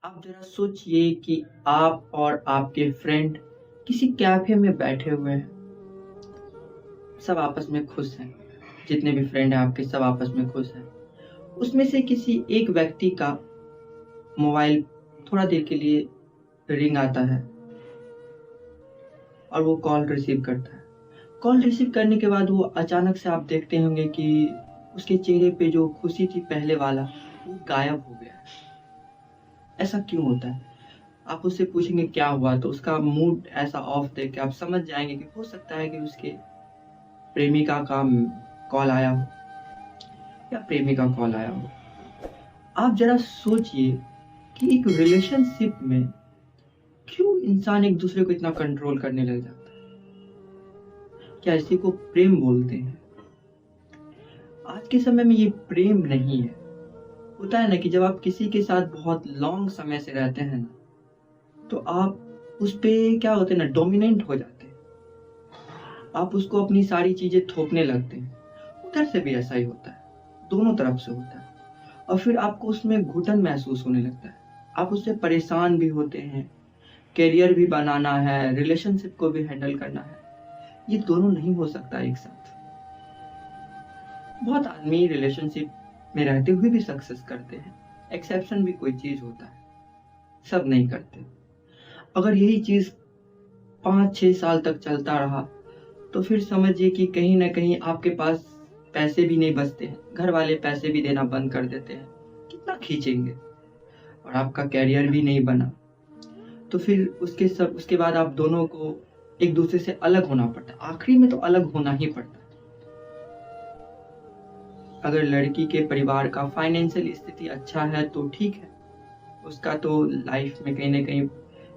आप ज़रा सोचिए कि आप और आपके फ्रेंड किसी कैफ़े में बैठे हुए हैं। सब आपस में खुश हैं। जितने भी फ्रेंड हैं आपके सब आपस में खुश हैं। उसमें से किसी एक व्यक्ति का मोबाइल थोड़ा देर के लिए रिंग आता है और वो कॉल रिसीव करता है। कॉल रिसीव करने के बाद वो अचानक से आप देखते होंगे कि उसके चेहरे पे जो खुशी थी पहले वाला, वो गायब हो गया है। ऐसा क्यों होता है? आप उससे पूछेंगे क्या हुआ तो उसका मूड ऐसा ऑफ देख के आप समझ जाएँगे कि हो सकता है कि उसके प्रेमिका का कॉल आया हो या प्रेमिका कॉल आया हो। आप ज़रा सोचिए कि एक रिलेशनशिप में क्यों इंसान एक दूसरे को इतना कंट्रोल करने लग जाता है? क्या इसी को प्रेम बोलते हैं? आज के समय में ये प्रेम नहीं है। होता है ना कि जब आप किसी के साथ बहुत लॉन्ग समय से रहते हैं ना, तो आप उस पे क्या होते हैं ना डोमिनेंट हो जाते हैं। आप उसको अपनी सारी चीज़ें थोपने लगते हैं। उधर से भी ऐसा ही होता है, दोनों तरफ से होता है और फिर आपको उसमें घुटन महसूस होने लगता है। आप उससे परेशान भी होते हैं, करियर भी बनाना है, रिलेशनशिप को भी हैंडल करना है। ये दोनों नहीं हो सकता एक साथ। बहुत आदमी रिलेशनशिप में रहते हुए भी सक्सेस करते हैं। एक्सेप्शन भी कोई चीज़ होता है, सब नहीं करते। अगर यही चीज़ 5-6 साल तक चलता रहा, तो फिर समझिए कि कहीं न कहीं आपके पास पैसे भी नहीं बचते हैं, घर वाले पैसे भी देना बंद कर देते हैं। कितना खींचेंगे? और आपका करियर भी नहीं बना, तो फिर उसके बाद आप दोनों को एक-दूसरे से अलग होना पड़ता है। आखिरी में तो अलग होना ही पड़ता है। अगर लड़की के परिवार का फाइनेंशियल स्थिति अच्छा है तो ठीक है, उसका तो लाइफ में कहीं न कहीं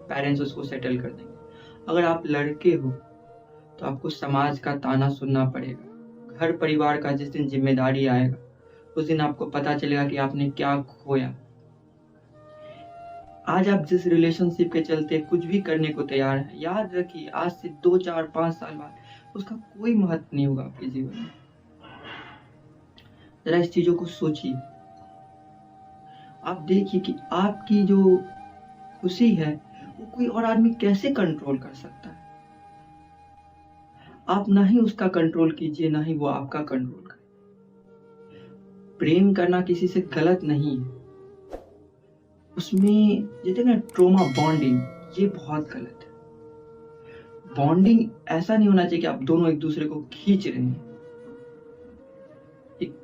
पेरेंट्स उसको सेटल कर देंगे। अगर आप लड़के हो, तो आपको समाज का ताना सुनना पड़ेगा। घर परिवार का जिस दिन ज़िम्मेदारी आएगा, उस दिन आपको पता चलेगा कि आपने क्या खोया। आज आप जिस रिलेशनशिप के चलते कुछ भी करने को तैयार हैं, याद रखिए आज से 2, 4, 5 साल बाद उसका कोई महत्व नहीं होगा आपके जीवन में। ज़रा इस चीज़ों को सोचिए। आप देखिए कि आपकी जो खुशी है, वो कोई और आदमी कैसे कंट्रोल कर सकता है? आप ना ही उसका कंट्रोल कीजिए, ना ही वो आपका कंट्रोल करे। प्रेम करना किसी से गलत नहीं है। उसमें कहते हैं ना ट्रॉमा बॉन्डिंग, ये बहुत गलत है। बॉन्डिंग ऐसा नहीं होना चाहिए कि आप दोनों एक-दूसरे को खींच रहे हैं। एक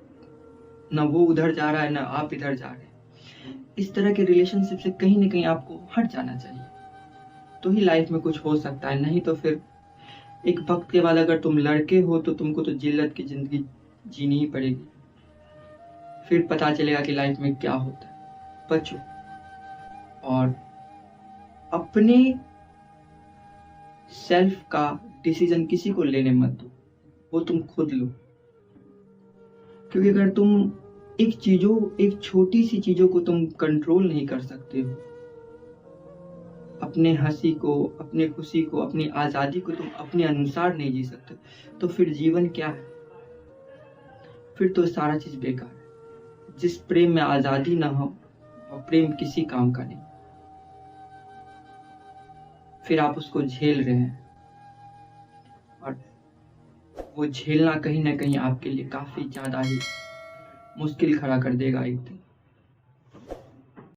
ना वो उधर जा रहा है, ना आप इधर जा रहे हैं। इस तरह के रिलेशनशिप से कहीं न कहीं आपको हट जाना चाहिए। तो ही लाइफ में कुछ हो सकता है, नहीं तो फिर एक वक़्त के बाद अगर तुम लड़के हो तो तुमको तो जिल्लत की ज़िंदगी जीनी ही पड़ेगी। फिर पता चलेगा कि लाइफ में क्या होता है। बचो और अपने सेल्फ का डिसीज़न किसी को लेने मत दो, वो तुम खुद लो। क्योंकि अगर तुम एक छोटी-सी चीज़ों को तुम कंट्रोल नहीं कर सकते हो, अपने हँसी को, अपनी खुशी को, अपनी आज़ादी को तुम अपने अनुसार नहीं जी सकते, तो फिर जीवन क्या है? फिर तो सारा चीज़ बेकार है। जिस प्रेम में आज़ादी ना हो, वो प्रेम किसी काम का नहीं। फिर आप उसको झेल रहे हैं और वो झेलना कहीं न कहीं आपके लिए काफ़ी ज़्यादा ही मुश्किल खड़ा कर देगा एक दिन।